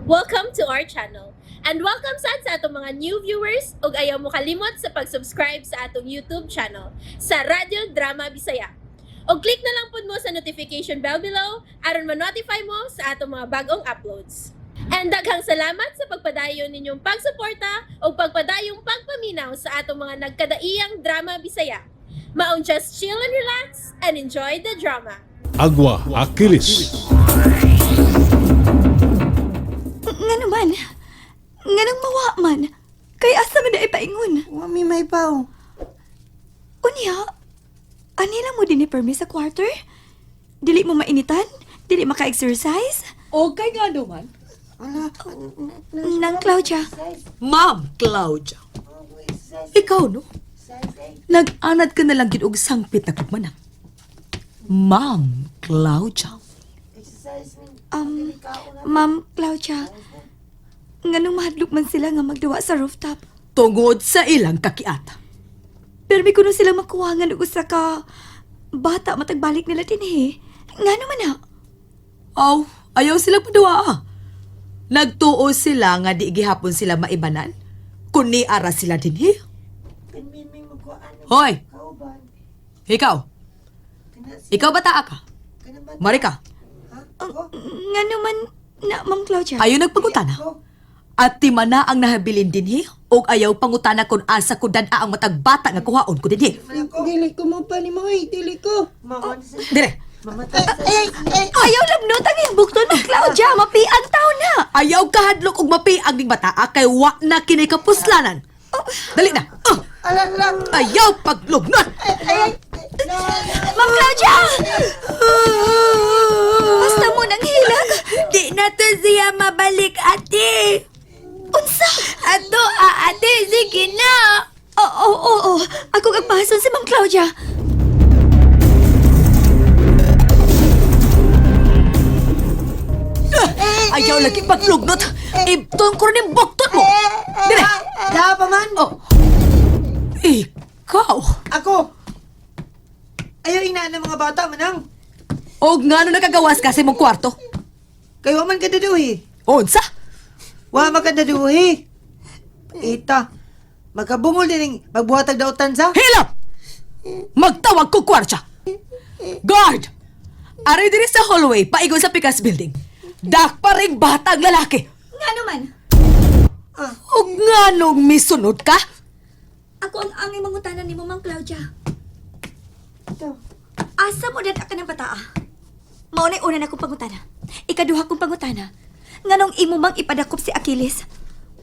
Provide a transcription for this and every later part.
Welcome to our channel. And welcome sa atong mga new viewers ug ayaw mo kalimot sa pag-subscribe sa atong YouTube channel sa Radio Drama Bisaya. O click na lang pud mo sa notification bell below aron ma-notify mo sa atong mga bagong uploads. And daghang salamat sa pagpadayon ninyong pagsuporta o pagpadayong pagpaminaw sa atong mga nagkadaiyang Drama Bisaya. Maong just chill and relax and enjoy the drama. Agwa Achilles. Nga naman, nga nang mawa man, kay asa man na ipaingon. Mami, may pao. Unya, anila mo din ni permi sa quarter? Dili mo mainitan? Dili maka-exercise? Okay nga naman. Ala, Nang Claudia, Ma'am Claudia. Ikaw, no? Nag-anad ka na lang ginog sangpit na kagmanang. Ma'am Claudia. Ma'am Claudia, nga nung mahadlok man sila nga magduwa sa rooftop. Tungod sa ilang kakiata. Pero may kuno sila makuwangan og usa ka bata matagbalik nila din eh. Nga naman na. Aw, ayaw silang paduwa. Nagtuo sila nga di gihapon sila maibanan. Kuni ara sila din eh. Hoy! Ikaw! Ikaw bata ka? Marika, Nga naman na, Ma'am Claudia. ayaw nagpangutana. At ti mana ang nahabilin din eh. O ayaw pangutana kung asa ko dan ang matagbata nga kuhaon ko din eh. dili ko mo pa ni Moy, dili ko. Dire! Ayaw labnot ang iyang bukton, Ma'am Claudia. Mapian taw na. Ayaw kahadlok og mapiag ning bata kay wa na kini kapuslanan. Dali na. Ayaw paglugnot. Ma'am Claudia! Basta mo nang hilag. Di na to siya mabalik, ate. Unsa? Ato, ate, sige na. Oo. Ako kagpason si Ma'am Claudia. Ayaw lagi paglugnot. Ibton ko rin yung buktot mo. Dire. Da pa man. Oh. Ikaw. Ako. Ayaw ina ng mga bata manang. Og nga no nakagawas ka sa imong kwarto. Kay wa man ka daduhi. Unsa? Wa man ka daduhi. Ita. Magkabungol din magbuhatag dautan sa. Hilap! Magtawag ko kwartya. Guard! Ari diri sa hallway, paigon sa Pikas Building. Dak pa ring batang lalaki. Nga naman. Og nga nung misunod ka? Ako ang angay mangutanan ni mo, Ma'am Claudia. Ito. Asa mo dad ka ng bataa? Maunay una na kong pangutana. Ikaduha kong pangutana. Nga nung imo mang ipadakop si Achilles.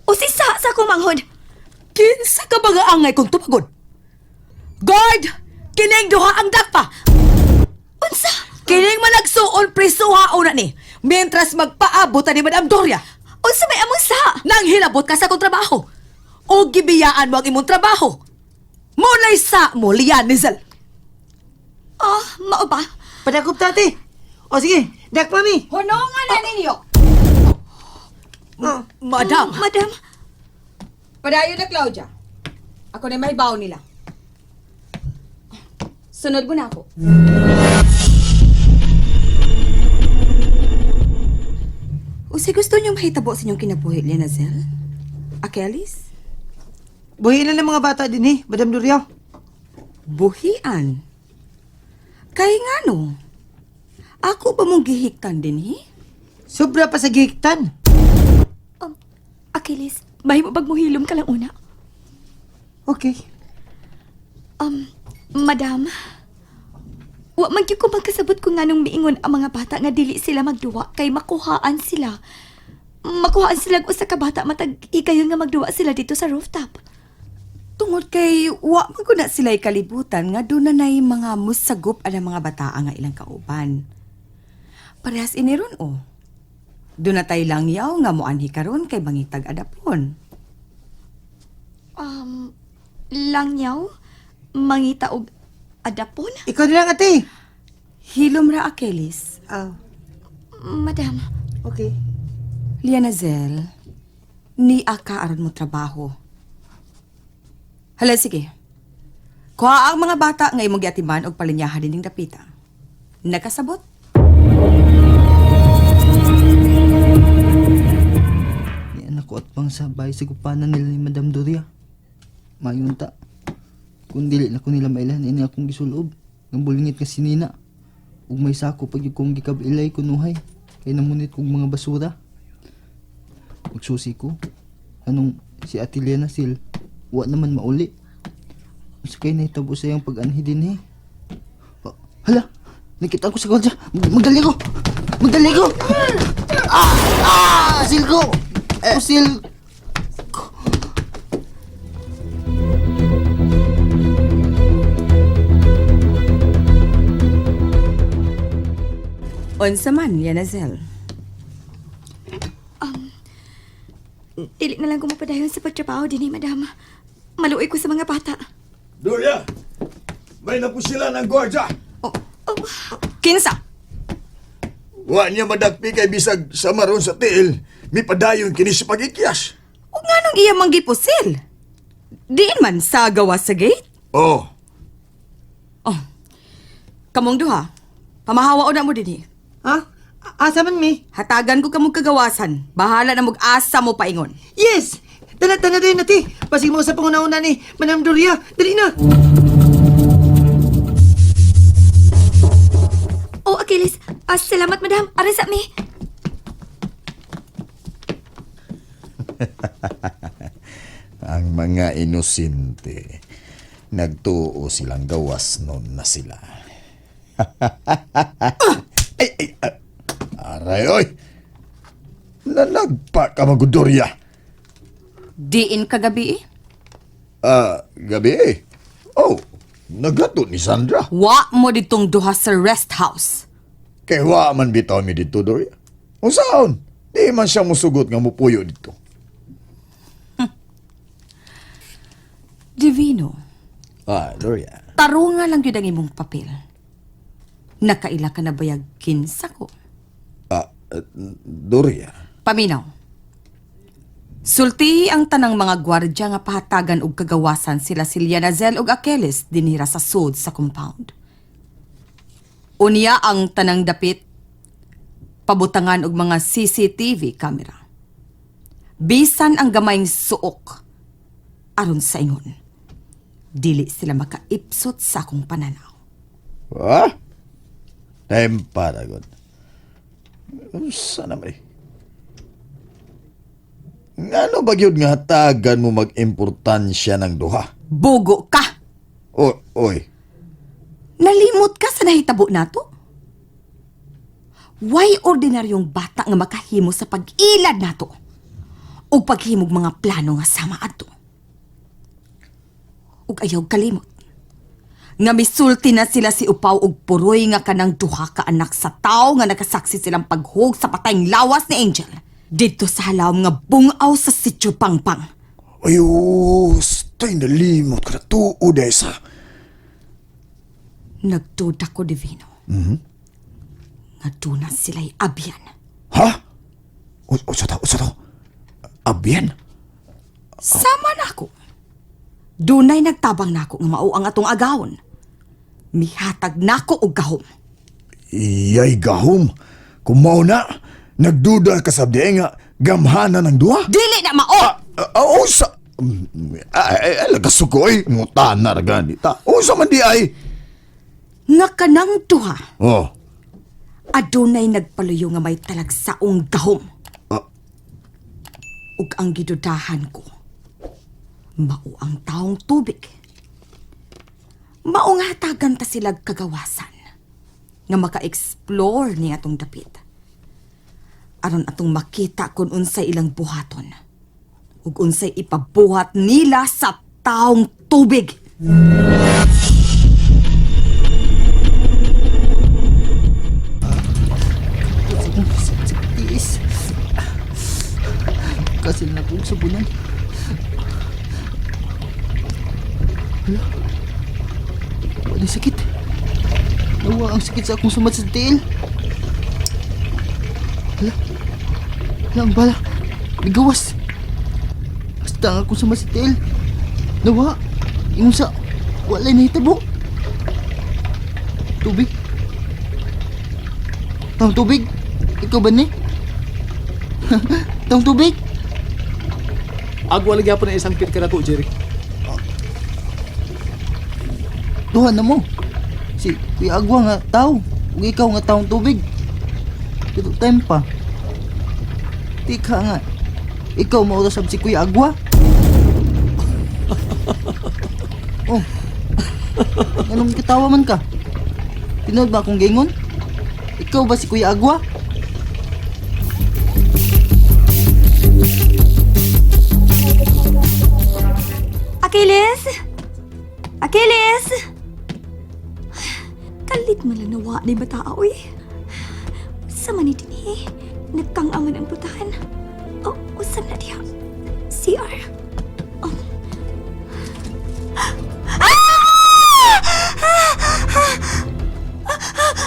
O si sa akong manghod. Kinsa ka ba nga angay kong tumagon? Guard! Kining duha ang dakpa! Unsa? Kining managsuon prisuha una ni. Mientras magpaabot ni Madam Doria. Unsa may among sa? Nang hilabot ka sa akong trabaho. O gibiyaan mo ang imong trabaho. Mulay sa mo, Lian Nizel. Oh, mao ba? Padakop tati. O sige, dak mami. Hunongan na ninyo! Madam, Madam, Padayon na, Claudia. Ako na may baon nila. Sunod mo na ako. Usi gusto niyong mahitabo sa inyong kinabuhi, Lenazel? Achilles? Buhi na ng mga bata din eh, Madam Doria. Buhian? Kay nga no? Ako ba mong gihiktan din, Sobra pa sa gihiktan. Achilles, mahimo bag mo hilom ka lang una. Okay. Madam, wa man gyud ko magkasabot kung nganong miingon ang mga bata nga dili sila magduwa kay makuhaan sila. Makuhaan sila og usa ka bata matag higayon nga magduwa sila dito sa rooftop. Tungod kay wa maguna sila'y kalibutan nga doon na na'y mga musagop ang mga bataa nga ilang kauban. Parehas iniron o. Doon na tayo lang yaw nga moanhi karon kay bangitag adapon. Langyaw, mangita og adapon? Ikaw na lang ate. Hilom ra, Achilles. Madam, Okay. Lianazel, ni aka aron mo trabaho. Hala, sige. Kuha ang mga bata nga imong giatiman og palinyahan dining dapita. Nakasabot? sa bahay sa kupanan nila ni Madam Doria. Mayunta. Kung dili na ko nila mailan, ini akong gisulob. Ng bulingit ka sinina. Ug may sako pag yung kong gikabilay kunuhay. Kaya namunit kong mga basura. Magsusi ko. Anong si Ate Liana Sil, wa naman mauli. Sa kayo na itabo sa iyang pag-anhi din eh. Hala! Nakita ko sa kwadya! Magdali ko! Magdali ko! Sil ko! Sil! Unsa man, Yanazel? Dili na lang ko mapadayon sa pagtrabaho din madam. Maluoy ko sa mga bata. Doria! May napusila ng gwardya! Kinsa? Wa niya madagpi kay bisag sa maron sa tiil. Mi padayon kini sa pagikyas. O nga nung iya manggipusil? Diin man sa gawas sa gate? Oh, Kamong duha, pamahawa o na mo din Ha? Asa man mi? Hatagan ko kamong kagawasan. Bahala na mag-asa mo paingon. Yes! Tana din nati. Pasig mo sa panguna-una ni Madam Doria. Dali na! Oh, Achilles. Salamat madam. Aray sa mi. ang mga inosente. Nagtuo silang gawas nun na sila. Aray, oy! Nanagpa ka magudorya. Diin kagabi eh. Gabi eh. Oh, naglato ni Sandra. Wa mo ditong duha sa rest house. Kaya wa man bitaw mi dito, Doria. Kung saan, di man siya musugot nga mupuyo dito. Divino, Doria. tarunga lang yun ang imong papel. Nakaila ka na bayag kinsa ko. Doria. Paminaw. Sulti ang tanang mga gwardya nga pahatagan og kagawasan sila si Yanazel ug Achilles dinira sa sud sa compound. Unya ang tanang dapit pabutangan og mga CCTV camera. Bisan ang gamayng suok aron sa ingon. Dili sila makaipsot sa akong pananaw. Tempa na, God. Sana may. Ano ba yun nga hatagan mo mag-importansya ng duha? Bugo ka! Oy. Nalimot ka sa nahitabo nato? Why ordinaryong bata nga makahimo sa pag-ilad nato? O paghimog mga plano nga sama ato? Ug ayaw kalimot. Nga misulti na sila si Upaw ug Puroy nga kanang duha ka anak sa tao nga nakasaksi silang paghug sa patayng lawas ni Angel. Dito sa halawom nga bungaw sa sityo Pangpang. Ayos, tay nalimot ka na tuod ay sa. Nagduda ko, Divino. Nga doon na sila'y abyan. Ha? Usa to? Abyan? Sama na ako. Dunay nagtabang nako nga mao ang atong agawon. Mihatag nako og gahom. Iyay gahom. Kumaw na, nagduda ka sa nga gamhana ng duha? Dili na mao. Usa. Lagasukoy, ngutan na raganita. Usa man di ay. Nga kanang duha. Oh. Adunay nagpaluyo nga may talagsaong gahom. Ug ang gidudahan ko, mao ang taong tubig. Mao nga hatagan ta sila kagawasan nga maka-explore ni atong dapit. Aron atong makita kung unsay ilang buhaton ug unsay ipabuhat nila sa taong tubig. Tiis. Kasil na kong sabunan. Hala. Wala sakit. Nawa ang sakit sa akong sumat sa tiil. Hala. Hala ang bala. Ligawas. Basta ang akong sumat sa tiil. Nawa. Ingon sa wala na hitabo. Tubig. Tang tubig. Ikaw ba ni? Tang tubig. Agwa lagi apa na isang pit ka na to, Jerry. Duha na mo. Si Kuya Agwa nga tao. Ug ikaw nga taong tubig. Pero time pa. Tika nga. Ikaw maurasab si Kuya Agwa. Oh. Anong kitawa man ka? Tinood ba akong gingon? Ikaw ba si Kuya Agwa? Achilles! Achilles! Kalit mo lang nawa ni bata, oy. Sa man din eh. Nagkangaman ang putahan. Oh, usam na diya. CR. Oh.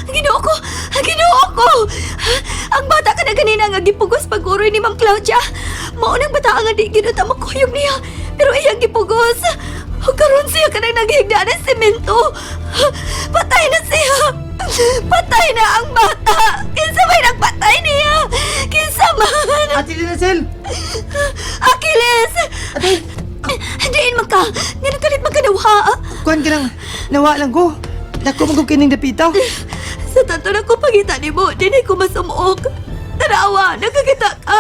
Ginoo ko! Ginoo ko! Ang bata ka na ganina nga gipugos pag-uroy ni Ma'am Claudia. Maunang bata nga di ginuta makuyog niya. Pero iyang gipugos. O karon siya ka nang naghigda ng semento. Patay na siya. Patay na ang bata. Kinsa may nagpatay niya. Kinsa man. Ate Linasel! Achilles! Diin man ka. Nga nagkalit man ka nawa. Kuhan ka lang. Nawa lang ko. Dako magog kining dapita. Sa tato na ko pangita ni mo, di ko masumuok. Tanawa, nakakita ka.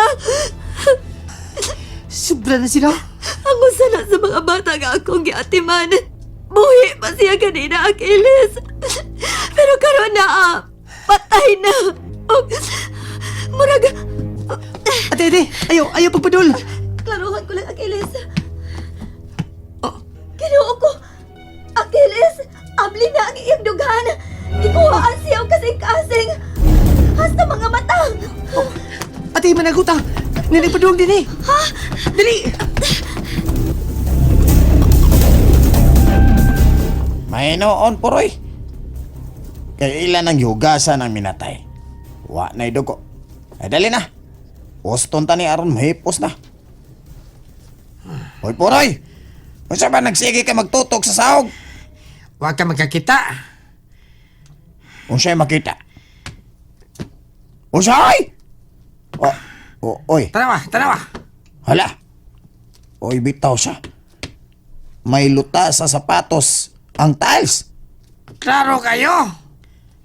Sobra na sila. Ang usala sa mga bata nga akong giatiman. Buhi pa siya kanina, Achilles. Pero karon na, patay na. Oh, murag... Ate, ayaw pagpadol. Klaruhan ko lang, Achilles. Kinuo ko. Achilles, abli na ang iyang dugan. Gikuhaan siya ang kasing-kasing. Hasta mga mata. Ate, managuta. Nanipadulong din eh. Ha? Dali! May noon, Poroy. Kay ilan ang yugasan ang minatay. Wa na'y dugo. Ay dali na. Poston ta ni aron mahipos na. Hoy, Poroy! Unsa ba nagsige ka magtutok sa sahog? Huwag ka magkakita. Unsa'y makita? Unsa'y? Oy. Tanawa. Hala. Oy, bitaw siya. May luta sa sapatos ang tiles. Klaro kayo.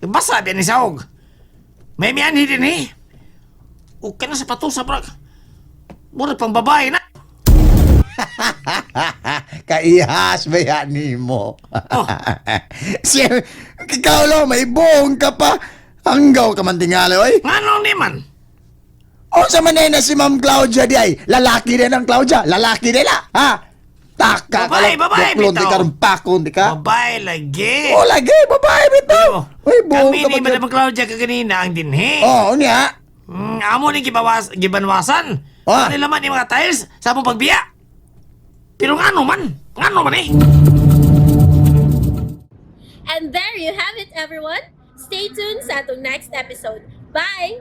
Basa din ni Saog. May miyanhi din eh. Huwag ka na sa pato sa brak. Mura pang babae na. Kaihas ba yan ni mo? Siya, ikaw lang, may buong ka pa. Hanggaw ka man tingali, oy. Ano ni man? O sa manena si Ma'am Claudia di ay, lalaki din ang Claudia, lalaki nila, ha? Taka ka lang, Babae, duklon di bitaw. ka, rumpakon di ka. Babae lagi. O lagi, babae bitaw. Uy, buong Kami ka ni man. Madam Claudia kaganina ang dinhi. Oo, niya. Amo ni gibanwasan. Ah. Ano laman ni mga tiles sa among pagbiya. Pero ngano man eh. And there you have it, everyone. Stay tuned sa atong next episode. Bye!